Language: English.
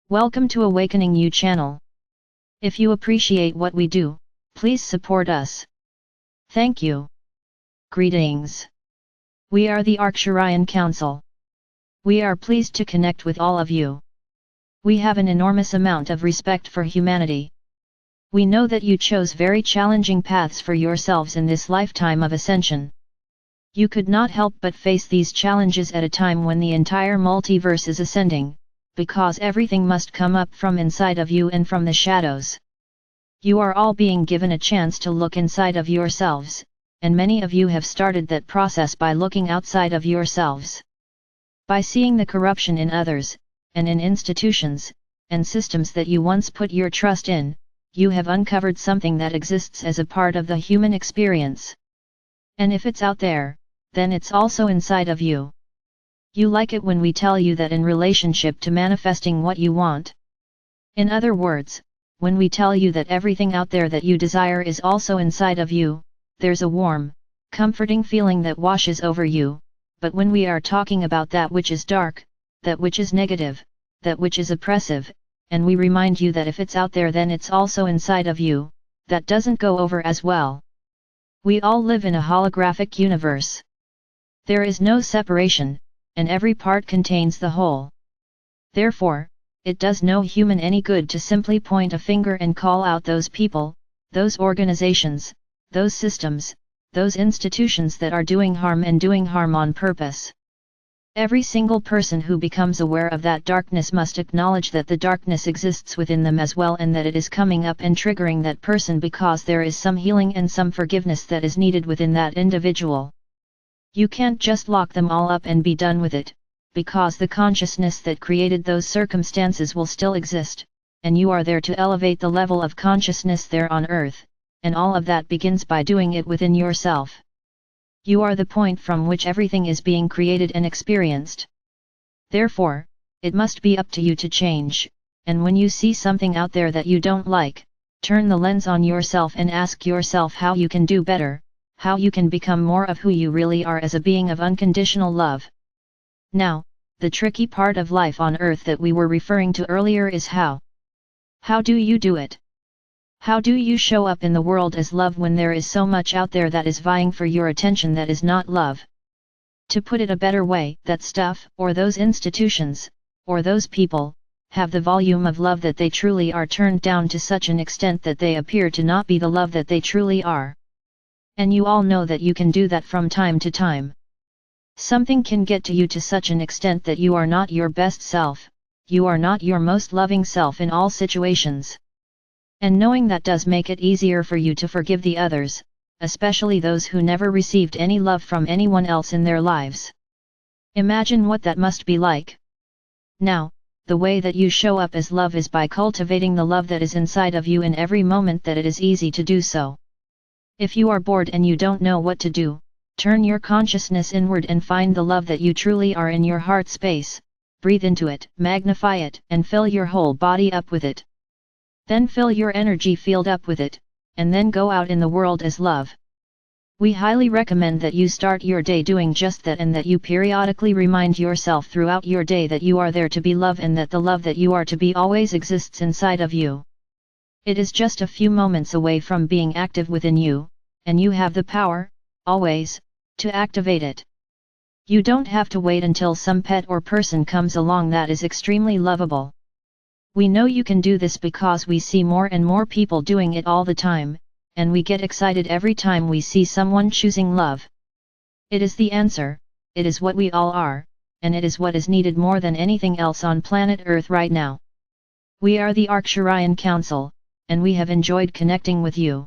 Welcome to Awakening You channel. If you appreciate what we do, please support us. Thank you. Greetings. We are the Arcturian Council. We are pleased to connect with all of you. We have an enormous amount of respect for humanity. We know that you chose very challenging paths for yourselves in this lifetime of ascension. You could not help but face these challenges at a time when the entire multiverse is ascending, because everything must come up from inside of you and from the shadows. You are all being given a chance to look inside of yourselves, and many of you have started that process by looking outside of yourselves. By seeing the corruption in others, and in institutions, and systems that you once put your trust in, you have uncovered something that exists as a part of the human experience. And if it's out there, then it's also inside of you. You like it when we tell you that in relationship to manifesting what you want. In other words, when we tell you that everything out there that you desire is also inside of you, there's a warm, comforting feeling that washes over you. But when we are talking about that which is dark, that which is negative, that which is oppressive, and we remind you that if it's out there then it's also inside of you, that doesn't go over as well. We all live in a holographic universe. There is no separation, and every part contains the whole. Therefore, it does no human any good to simply point a finger and call out those people, those organizations, those systems, those institutions that are doing harm and doing harm on purpose. Every single person who becomes aware of that darkness must acknowledge that the darkness exists within them as well, and that it is coming up and triggering that person because there is some healing and some forgiveness that is needed within that individual. You can't just lock them all up and be done with it, because the consciousness that created those circumstances will still exist, and you are there to elevate the level of consciousness there on earth, and all of that begins by doing it within yourself. You are the point from which everything is being created and experienced. Therefore, it must be up to you to change, and when you see something out there that you don't like, turn the lens on yourself and ask yourself how you can do better, how you can become more of who you really are as a being of unconditional love. Now, the tricky part of life on earth that we were referring to earlier is how. How do you do it? How do you show up in the world as love when there is so much out there that is vying for your attention that is not love? To put it a better way, that stuff, or those institutions, or those people, have the volume of love that they truly are turned down to such an extent that they appear to not be the love that they truly are. And you all know that you can do that from time to time. Something can get to you to such an extent that you are not your best self, you are not your most loving self in all situations. And knowing that does make it easier for you to forgive the others, especially those who never received any love from anyone else in their lives. Imagine what that must be like. Now, the way that you show up as love is by cultivating the love that is inside of you in every moment that it is easy to do so. If you are bored and you don't know what to do, turn your consciousness inward and find the love that you truly are in your heart space, breathe into it, magnify it, and fill your whole body up with it. Then fill your energy field up with it, and then go out in the world as love. We highly recommend that you start your day doing just that, and that you periodically remind yourself throughout your day that you are there to be love and that the love that you are to be always exists inside of you. It is just a few moments away from being active within you, and you have the power, always, to activate it. You don't have to wait until some pet or person comes along that is extremely lovable. We know you can do this because we see more and more people doing it all the time, and we get excited every time we see someone choosing love. It is the answer, it is what we all are, and it is what is needed more than anything else on planet Earth right now. We are the Arcturian Council, and we have enjoyed connecting with you.